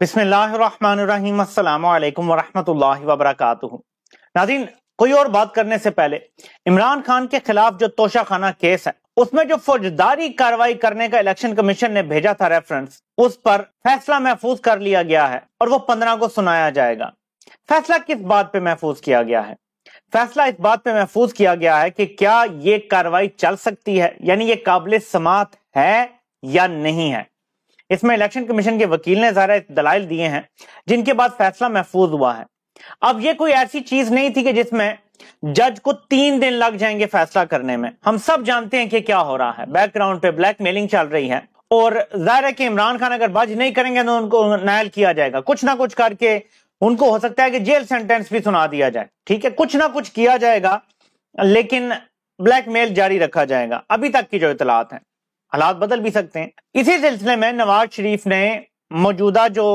بسم اللہ الرحمن الرحیم، السلام علیکم ورحمۃ اللہ وبرکاتہ۔ ناظرین، کوئی اور بات کرنے سے پہلے عمران خان کے خلاف جو توشہ خانہ کیس ہے اس میں جو فوجداری کارروائی کرنے کا الیکشن کمیشن نے بھیجا تھا ریفرنس، اس پر فیصلہ محفوظ کر لیا گیا ہے اور وہ 15 کو سنایا جائے گا۔ فیصلہ کس بات پہ محفوظ کیا گیا ہے؟ فیصلہ اس بات پہ محفوظ کیا گیا ہے کہ کیا یہ کارروائی چل سکتی ہے، یعنی یہ قابل سماعت ہے یا نہیں ہے۔ اس میں الیکشن کمیشن کے وکیل نے ظاہر دلائل دیے ہیں جن کے بعد فیصلہ محفوظ ہوا ہے۔ اب یہ کوئی ایسی چیز نہیں تھی کہ جس میں جج کو 3 دن لگ جائیں گے فیصلہ کرنے میں۔ ہم سب جانتے ہیں کہ کیا ہو رہا ہے، بیک گراؤنڈ پہ بلیک میلنگ چل رہی ہے، اور ظاہر ہے کہ عمران خان اگر بج نہیں کریں گے تو ان کو نائل کیا جائے گا، کچھ نہ کچھ کر کے ان کو ہو سکتا ہے کہ جیل سینٹنس بھی سنا دیا جائے، ٹھیک ہے، کچھ نہ کچھ کیا جائے گا، لیکن بلیک میل جاری رکھا جائے گا۔ ابھی تک کی جو اطلاعات ہیں، حالات بدل بھی سکتے ہیں۔ اسی سلسلے میں نواز شریف نے موجودہ جو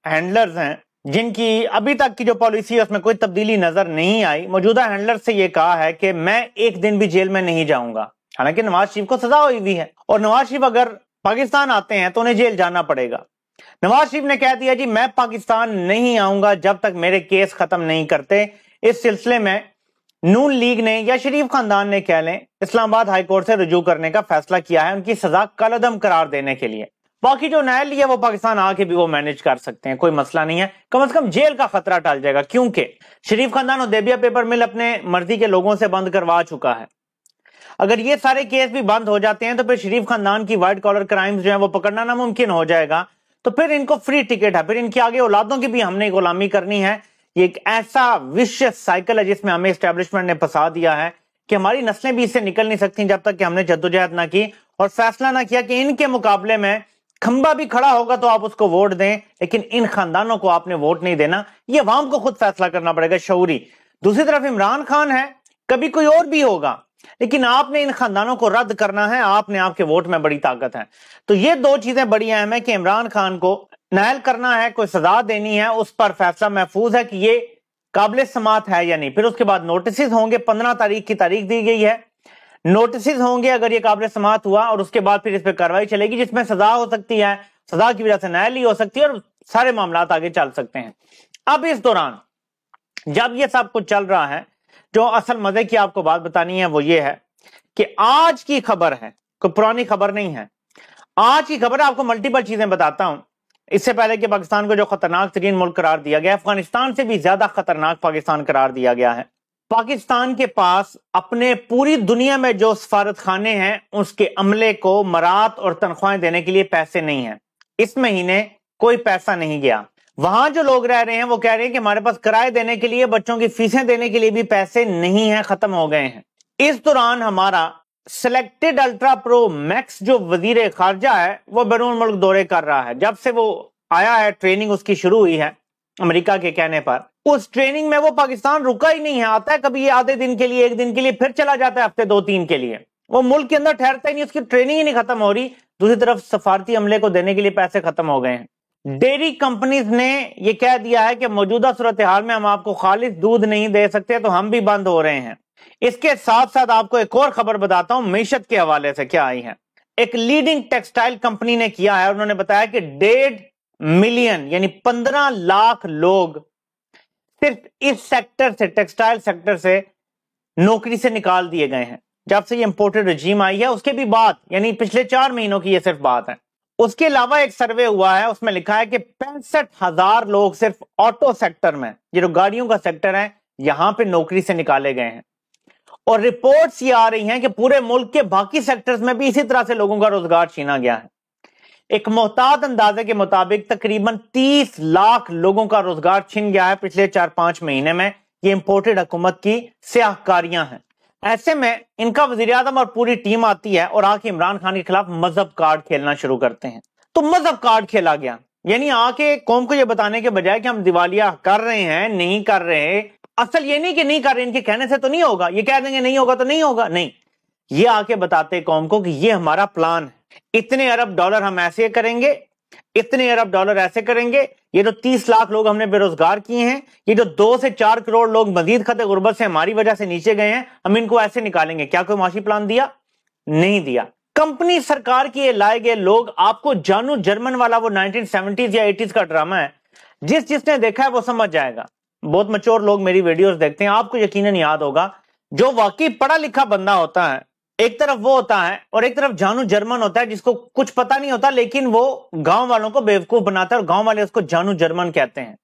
ہینڈلرز ہیں جن کی ابھی تک کی جو پالیسی ہے اس میں کوئی تبدیلی نظر نہیں آئی، موجودہ ہینڈلر سے یہ کہا ہے کہ میں ایک دن بھی جیل میں نہیں جاؤں گا، حالانکہ نواز شریف کو سزا ہوئی ہوئی ہے، اور نواز شریف اگر پاکستان آتے ہیں تو انہیں جیل جانا پڑے گا۔ نواز شریف نے کہہ دیا جی میں پاکستان نہیں آؤں گا جب تک میرے کیس ختم نہیں کرتے۔ اس سلسلے میں نون لیگ نے یا شریف خاندان نے کہہ لیں اسلام آباد ہائی کورٹ سے رجوع کرنے کا فیصلہ کیا ہے ان کی سزا کالعدم قرار دینے کے لیے۔ باقی جو نائل ہے وہ پاکستان آ کے بھی وہ مینج کر سکتے ہیں، کوئی مسئلہ نہیں ہے، کم از کم جیل کا خطرہ ٹل جائے گا، کیونکہ شریف خاندان حدیبیہ پیپر مل اپنے مرضی کے لوگوں سے بند کروا چکا ہے۔ اگر یہ سارے کیس بھی بند ہو جاتے ہیں تو پھر شریف خاندان کی وائٹ کالر کرائمز جو ہیں وہ پکڑنا ناممکن ہو جائے گا، تو پھر ان کو فری ٹکٹ ہے، پھر ان کی آگے اولادوں کی بھی ہم نے غلامی کرنی ہے۔ یہ ایک ایسا وشیس سائیکل ہے جس میں ہمیں اسٹیبلشمنٹ نے پھنسا دیا ہے کہ ہماری نسلیں بھی اس سے نکل نہیں سکتی جب تک کہ ہم نے جدوجہد نہ کی اور فیصلہ نہ کیا کہ ان کے مقابلے میں کھمبا بھی کھڑا ہوگا تو آپ اس کو ووٹ دیں، لیکن ان خاندانوں کو آپ نے ووٹ نہیں دینا۔ یہ عوام کو خود فیصلہ کرنا پڑے گا، شعوری۔ دوسری طرف عمران خان ہے، کبھی کوئی اور بھی ہوگا، لیکن آپ نے ان خاندانوں کو رد کرنا ہے، آپ نے، آپ کے ووٹ میں بڑی طاقت ہے۔ تو یہ دو چیزیں بڑی اہم ہیں کہ عمران خان کو نائل کرنا ہے، کوئی سزا دینی ہے، اس پر فیصلہ محفوظ ہے کہ یہ قابل سماعت ہے یا نہیں۔ پھر اس کے بعد نوٹسز ہوں گے، 15 تاریخ کی تاریخ دی گئی ہے، نوٹسز ہوں گے اگر یہ قابل سماعت ہوا، اور اس کے بعد پھر اس پہ کارروائی چلے گی جس میں سزا ہو سکتی ہے، سزا کی وجہ سے نائل ہی ہو سکتی ہے، اور سارے معاملات آگے چل سکتے ہیں۔ اب اس دوران جب یہ سب کچھ چل رہا ہے، جو اصل مزے کی آپ کو بات بتانی ہے وہ یہ ہے کہ آج کی خبر ہے، کوئی پرانی خبر نہیں ہے، آج کی خبر ہے۔ آپ کو ملٹیپل چیزیں بتاتا ہوں اس سے پہلے کہ پاکستان کو جو خطرناک ترین ملک قرار دیا گیا، افغانستان سے بھی زیادہ خطرناک پاکستان قرار دیا گیا ہے۔ پاکستان کے پاس اپنے پوری دنیا میں جو سفارت خانے ہیں اس کے عملے کو مرات اور تنخواہیں دینے کے لیے پیسے نہیں ہیں۔ اس مہینے کوئی پیسہ نہیں گیا۔ وہاں جو لوگ رہ رہے ہیں وہ کہہ رہے ہیں کہ ہمارے پاس کرائے دینے کے لیے، بچوں کی فیسیں دینے کے لیے بھی پیسے نہیں ہیں، ختم ہو گئے ہیں۔ اس دوران ہمارا سلیکٹڈ الٹرا پرو میکس جو وزیر خارجہ ہے وہ بیرون ملک دورے کر رہا ہے۔ جب سے وہ آیا ہے، ٹریننگ اس کی شروع ہوئی ہے امریکہ کے کہنے پر، اس ٹریننگ میں وہ پاکستان رکا ہی نہیں ہے، آتا ہے کبھی یہ آدھے دن کے لیے، ایک دن کے لیے، پھر چلا جاتا ہے ہفتے 2-3 کے لیے، وہ ملک کے اندر ٹھہرتا ہی نہیں، اس کی ٹریننگ ہی نہیں ختم ہو رہی۔ دوسری طرف سفارتی عملے کو دینے کے لیے پیسے ختم ہو گئے ہیں۔ ڈیری کمپنیز نے یہ کہہ دیا ہے کہ موجودہ صورتحال میں ہم آپ کو خالص دودھ نہیں دے سکتے، تو ہم بھی بند ہو رہے ہیں۔ اس کے ساتھ ساتھ آپ کو ایک اور خبر بتاتا ہوں معیشت کے حوالے سے کیا آئی ہے۔ ایک لیڈنگ ٹیکسٹائل کمپنی نے کیا ہے، انہوں نے بتایا کہ 1.5 ملین یعنی 15 لاکھ لوگ صرف اس سیکٹر سے، ٹیکسٹائل سیکٹر سے نوکری سے نکال دیے گئے ہیں جب سے یہ امپورٹڈ رجیم آئی ہے۔ اس کے بھی بعد، یعنی پچھلے 4 مہینوں کی یہ صرف بات ہے۔ اس کے علاوہ ایک سروے ہوا ہے، اس میں لکھا ہے کہ 65,000 لوگ صرف آٹو سیکٹر میں، یہ جو گاڑیوں کا سیکٹر ہے، یہاں پہ نوکری سے نکالے گئے ہیں۔ اور رپورٹس یہ آ رہی ہیں کہ پورے ملک کے باقی سیکٹرز میں بھی اسی طرح سے لوگوں کا روزگار چھینا گیا ہے۔ ایک محتاط اندازے کے مطابق تقریباً 30 لاکھ لوگوں کا روزگار چھن گیا ہے پچھلے 4-5 مہینے میں۔ یہ امپورٹڈ حکومت کی سیاہ کاریاں ہیں۔ ایسے میں ان کا وزیر اعظم اور پوری ٹیم آتی ہے اور آ کے عمران خان کے خلاف مذہب کارڈ کھیلنا شروع کرتے ہیں۔ تو مذہب کارڈ کھیلا گیا، یعنی آ کے قوم کو یہ بتانے کے بجائے کہ ہم دیوالیہ کر رہے ہیں، نہیں کر رہے، اصل یہ نہیں کہ نہیں کر رہے، ان کے کہنے سے تو نہیں ہوگا، یہ کہہ دیں گے نہیں ہوگا تو نہیں ہوگا، نہیں، یہ آ کے بتاتے قوم کو کہ یہ ہمارا پلان ہے، اتنے ارب ڈالر ہم ایسے کریں گے، اتنے ارب ڈالر ایسے کریں گے، یہ جو 30 لاکھ لوگ ہم نے بے روزگار کیے ہیں، یہ جو 2 سے 4 کروڑ لوگ مزید خط غربت سے ہماری وجہ سے نیچے گئے ہیں، ہم ان کو ایسے نکالیں گے۔ کیا کوئی معاشی پلان دیا؟ نہیں دیا۔ کمپنی سرکار کی یہ لائے گئے لوگ آپ کو جانو جرمن والا وہ 1970s یا 80s کا ڈرامہ ہے، جس نے دیکھا ہے وہ سمجھ جائے گا. بہت مچور لوگ میری ویڈیوز دیکھتے ہیں، آپ کو یقیناً یاد ہوگا. جو واقعی پڑھا لکھا بندہ ہوتا ہے ایک طرف وہ ہوتا ہے اور ایک طرف جانو جرمن ہوتا ہے جس کو کچھ پتا نہیں ہوتا لیکن وہ گاؤں والوں کو بیوقوف بناتا ہے اور گاؤں والے اس کو جانو جرمن کہتے ہیں.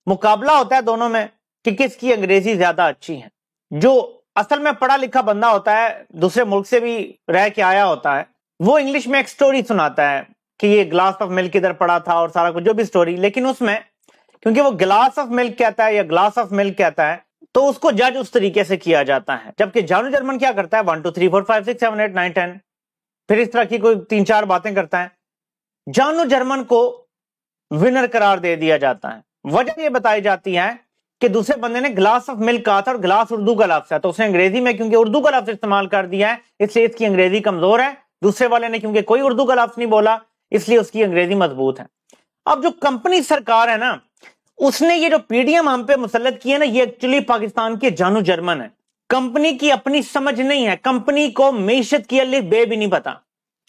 مقابلہ ہوتا ہے دونوں میں کہ کس کی انگریزی زیادہ اچھی ہے. جو اصل میں پڑھا لکھا بندہ ہوتا ہے، دوسرے ملک سے بھی رہ کے آیا ہوتا ہے، وہ انگلش میں ایک سٹوری سناتا ہے کہ یہ گلاس آف ملک ادھر پڑا تھا اور سارا کچھ جو بھی سٹوری، لیکن اس میں کیونکہ وہ گلاس آف ملک کہتا ہے یا گلاس آف ملک کہتا ہے تو اس کو جج اس طریقے سے کیا جاتا ہے. جبکہ جانو جرمن کیا کرتا ہے 1 2 3 4 5 6 7 8 9 10 پھر اس طرح کی کوئی 3 4 باتیں کرتا ہے. جانو جرمن کو ونر قرار دے دیا جاتا ہے. وجہ یہ بتائی جاتی ہے کہ دوسرے بندے نے گلاس آف ملک کہا تھا اور گلاس اردو کا لفظ ہے، تو اس نے انگریزی میں کیونکہ اردو کا لفظ استعمال کر دیا ہے اس لیے اس کی انگریزی کمزور ہے. دوسرے والے نے کیونکہ کوئی اردو کا لفظ نہیں بولا اس لیے اس کی انگریزی مضبوط ہے. اب جو کمپنی سرکار ہے نا، اس نے یہ جو پی ڈی ایم ہم پہ مسلط کیے نا، یہ ایکچولی پاکستان کے جانو جرمن ہے. کمپنی کی اپنی سمجھ نہیں ہے، کمپنی کو معیشت کی الف بے بھی نہیں پتا.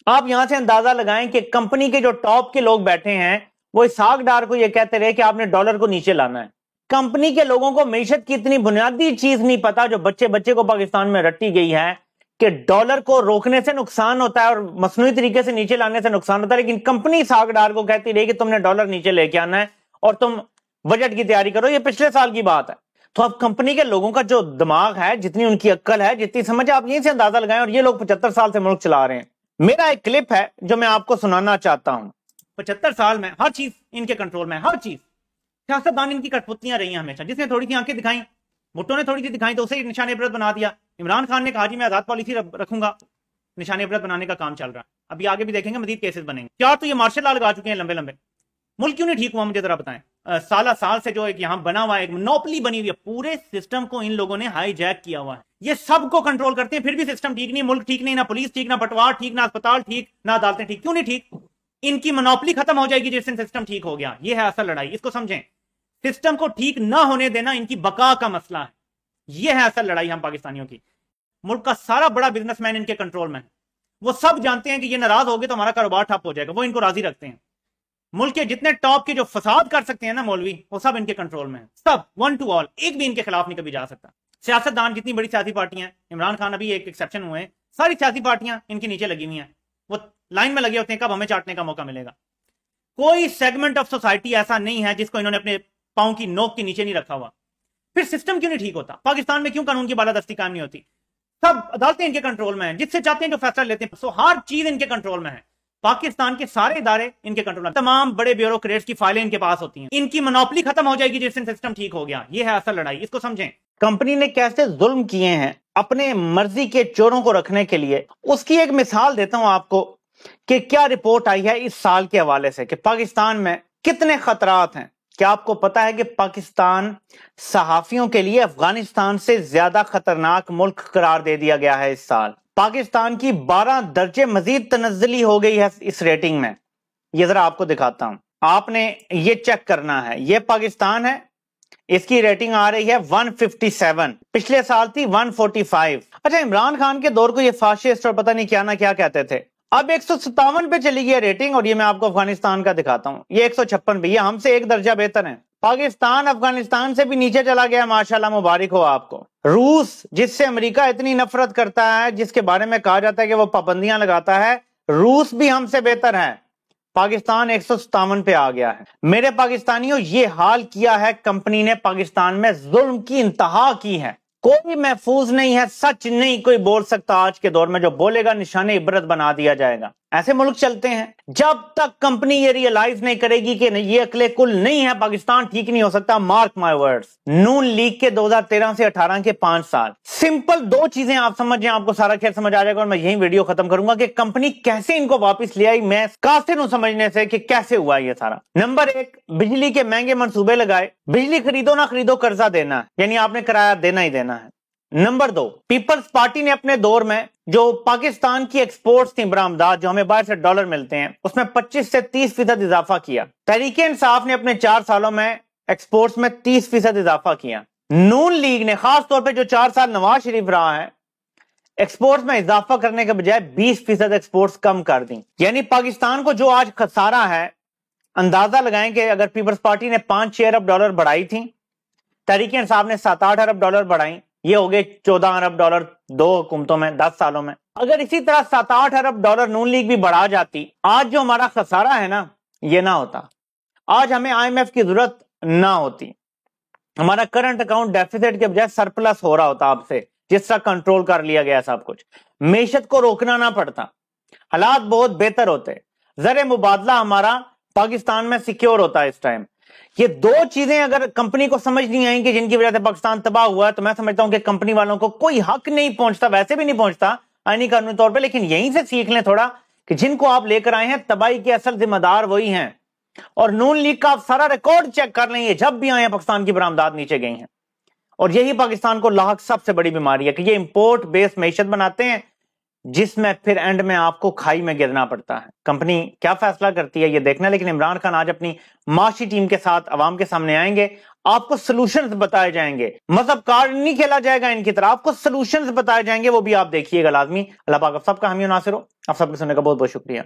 آپ یہاں سے اندازہ لگائیں کہ کمپنی کے جو ٹاپ کے لوگ بیٹھے ہیں وہ اسحاق ڈار کو یہ کہتے رہے کہ آپ نے ڈالر کو نیچے لانا ہے. کمپنی کے لوگوں کو معیشت کی اتنی بنیادی چیز نہیں پتا جو بچے کو پاکستان میں رٹی گئی ہے کہ ڈالر کو روکنے سے نقصان ہوتا ہے اور مصنوعی طریقے سے نیچے لانے سے نقصان ہوتا ہے. لیکن کمپنی اسحاق ڈار کو کہتی رہی کہ تم نے ڈالر نیچے لے کے آنا ہے اور تم بجٹ کی تیاری کرو. یہ پچھلے سال کی بات ہے. تو اب کمپنی کے لوگوں کا جو دماغ ہے، جتنی ان کی عقل ہے، جتنی سمجھ ہے، آپ یہیں سے اندازہ لگائیں. اور یہ لوگ 75 سال سے ملک چلا رہے ہیں. میرا ایک کلپ ہے جو میں آپ کو سنانا چاہتا ہوں. 75 سال میں ہر چیز ان کے کنٹرول میں، ہر چیز. سیاستدان ان کی کٹپتلیاں رہی ہیں ہمیشہ. جس نے تھوڑی سی آنکھیں دکھائیں، بھٹو نے تھوڑی سی دکھائیں تو اسے نشان عبرت بنا دیا. عمران خان نے کہا جی میں آزاد پالیسی رکھوں گا، نشان عبرت بنانے کا کام چل رہا ہے. ابھی آگے بھی دیکھیں گے مزید کیسز بنیں گے. کیا تو یہ مارشل لا لگا چکے ہیں لمبے لمبے. ملک کیوں نہیں ٹھیک ہوا مجھے ذرا بتائیں. سال سے جو ایک یہاں بنا ہوا ہے، ایک منوپلی بنی ہوئی ہے، پورے سسٹم کو ان لوگوں نے ہائی جیک کیا ہوا ہے. یہ سب کو کنٹرول کرتے ہیں پھر بھی سسٹم ٹھیک نہیں، ملک ٹھیک نہیں، نہ پولیس ٹھیک، نہ بٹوار ٹھیک، نہ اسپتال ٹھیک، نہ عدالتیں ٹھیک. کیوں نہیں ٹھیک؟ ان کی منوپلی ختم ہو جائے گی جس دن سسٹم ٹھیک ہو گیا. یہ ہے اصل لڑائی، اس کو سمجھیں. سسٹم کو ٹھیک نہ ہونے دینا ان کی بقا کا مسئلہ ہے. یہ ہے اصل لڑائی ہم پاکستانیوں کی. ملک کا سارا بڑا بزنس مین ان کے کنٹرول میں ہے. وہ سب جانتے ہیں کہ یہ ناراض ہو گئے تو ہمارا کاروبار ٹھپ ہو جائے گا. وہ ان کو راضی رکھتے ہیں. ملک کے جتنے ٹاپ کے جو فساد کر سکتے ہیں نا مولوی، وہ سب ان کے کنٹرول میں ہیں. سب 1 to all، ایک بھی ان کے خلاف نہیں کبھی جا سکتا. سیاستدان جتنی بڑی سیاسی پارٹیاں ہیں، عمران خان ابھی ایک ایکسیپشن ہوئے ہیں، ساری سیاسی پارٹیاں ان کے نیچے لگی ہوئی ہیں. وہ لائن میں لگے ہوتے ہیں کب ہمیں چاٹنے کا موقع ملے گا. کوئی سیگمنٹ آف سوسائٹی ایسا نہیں ہے جس کو انہوں نے اپنے پاؤں کی نوک کے نیچے نہیں رکھا ہوا. پھر سسٹم کیوں نہیں ٹھیک ہوتا؟ پاکستان میں کیوں قانون کی بالادستی قائم نہیں ہوتی؟ سب عدالتیں ان کے کنٹرول میں ہیں، جس سے چاہتے ہیں جو فیصلہ لیتے ہیں. سو ہر چیز ان کے کنٹرول میں ہے. پاکستان کے سارے ادارے ان کے کنٹرول میں، تمام بڑے بیوروکریٹس کی فائلیں ان کے پاس ہوتی ہیں. ان کی منوپلی ختم ہو جائے گی جس دن سسٹم ٹھیک ہو گیا. یہ ہے اصل لڑائی، اس کو سمجھیں. کمپنی نے کیسے ظلم کیے ہیں اپنے مرضی کے چوروں کو رکھنے کے لیے، اس کی ایک مثال دیتا ہوں آپ کو کہ کیا رپورٹ آئی ہے اس سال کے حوالے سے کہ پاکستان میں کتنے خطرات ہیں. کیا آپ کو پتا ہے کہ پاکستان صحافیوں کے لیے افغانستان سے زیادہ خطرناک ملک قرار دے دیا گیا ہے؟ اس سال پاکستان کی 12 درجے مزید تنزلی ہو گئی ہے اس ریٹنگ میں. یہ ذرا آپ کو دکھاتا ہوں، آپ نے یہ چیک کرنا ہے. یہ پاکستان ہے، اس کی ریٹنگ آ رہی ہے 157، پچھلے سال تھی 145. اچھا، عمران خان کے دور کو یہ فاشسٹ اور پتہ نہیں کیا نہ کیا کہتے تھے. اب 157 پہ چلی گئی ریٹنگ. اور یہ میں آپ کو افغانستان کا دکھاتا ہوں، یہ 156 پہ. یہ ہم سے ایک درجہ بہتر ہے. پاکستان افغانستان سے بھی نیچے چلا گیا، ماشاءاللہ، مبارک ہو آپ کو. روس، جس سے امریکہ اتنی نفرت کرتا ہے، جس کے بارے میں کہا جاتا ہے کہ وہ پابندیاں لگاتا ہے، روس بھی ہم سے بہتر ہے. پاکستان 157 پہ آ گیا ہے. میرے پاکستانیوں، یہ حال کیا ہے کمپنی نے. پاکستان میں ظلم کی انتہا کی ہے. کوئی محفوظ نہیں ہے، سچ نہیں کوئی بول سکتا. آج کے دور میں جو بولے گا نشان عبرت بنا دیا جائے گا. ایسے ملک چلتے ہیں. جب تک کمپنی یہ ریئلائز نہیں کرے گی کہ یہ عقل کل نہیں ہے، پاکستان ٹھیک نہیں ہو سکتا. Mark my words. Known league کے 2013 سے 18 کے 5 سال. سمپل 2 چیزیں آپ سمجھ جائیں، آپ کو سارا کھیل سمجھ آ جائے گا. اور میں یہی ویڈیو ختم کروں گا کہ کمپنی کیسے ان کو واپس لے آئی. میں قاصر ہوں سمجھنے سے کہ کیسے ہوا یہ سارا. نمبر 1، بجلی کے مہنگے منصوبے لگائے. بجلی خریدو نہ خریدو قرضہ دینا، یعنی آپ نے کرایہ دینا ہی دینا ہے. نمبر 2، پیپلز پارٹی نے اپنے دور میں جو پاکستان کی ایکسپورٹس تھیں، برآمدات جو ہمیں باہر سے ڈالر ملتے ہیں، اس میں 25 سے 30% اضافہ کیا. تحریک انصاف نے اپنے 4 سالوں میں ایکسپورٹس میں 30% اضافہ کیا. نون لیگ نے خاص طور پہ جو 4 سال نواز شریف رہا ہے، ایکسپورٹس میں اضافہ کرنے کے بجائے 20% ایکسپورٹس کم کر دیں. یعنی پاکستان کو جو آج خسارہ ہے، اندازہ لگائیں کہ اگر پیپلز پارٹی نے 5-6 ارب ڈالر بڑھائی تھی، تحریک انصاف نے 7-8 ارب ڈالر بڑھائی، یہ ہو گئے 14 ارب ڈالر 2 حکومتوں میں 10 سالوں میں. اگر اسی طرح 7-8 ارب ڈالر نون لیگ بھی بڑھا جاتی، آج جو ہمارا خسارہ ہے نا، یہ نہ ہوتا. آج ہمیں آئی ایم ایف کی ضرورت نہ ہوتی. ہمارا کرنٹ اکاؤنٹ ڈیفیسٹ کے بجائے سرپلس ہو رہا ہوتا آپ سے، جس طرح کنٹرول کر لیا گیا سب کچھ. معیشت کو روکنا نہ پڑتا، حالات بہت بہتر ہوتے. زر مبادلہ ہمارا پاکستان میں سیکیور ہوتا ہے اس ٹائم. یہ دو چیزیں اگر کمپنی کو سمجھ نہیں آئیں کہ جن کی وجہ سے پاکستان تباہ ہوا ہے، تو میں سمجھتا ہوں کہ کمپنی والوں کو کوئی حق نہیں پہنچتا، ویسے بھی نہیں پہنچتا آئینی قانونی طور پہ. لیکن یہیں سے سیکھ لیں تھوڑا کہ جن کو آپ لے کر آئے ہیں تباہی کے اصل ذمہ دار وہی ہیں. اور نون لیگ کا آپ سارا ریکارڈ چیک کر لیں، یہ جب بھی آئے ہیں پاکستان کی برآمدات نیچے گئی ہیں. اور یہی پاکستان کو لاحق سب سے بڑی بیماری ہے کہ یہ امپورٹ بیس معیشت بناتے ہیں، جس میں پھر اینڈ میں آپ کو کھائی میں گرنا پڑتا ہے. کمپنی کیا فیصلہ کرتی ہے یہ دیکھنا. لیکن عمران خان آج اپنی معاشی ٹیم کے ساتھ عوام کے سامنے آئیں گے، آپ کو سلوشنز بتائے جائیں گے. مذہب کارڈ نہیں کھیلا جائے گا ان کی طرح، آپ کو سلوشنز بتائے جائیں گے، وہ بھی آپ دیکھیے گا لازمی. اللہ پاک آپ سب کا حامی و ناصر ہو. آپ سب کے سننے کا بہت بہت شکریہ.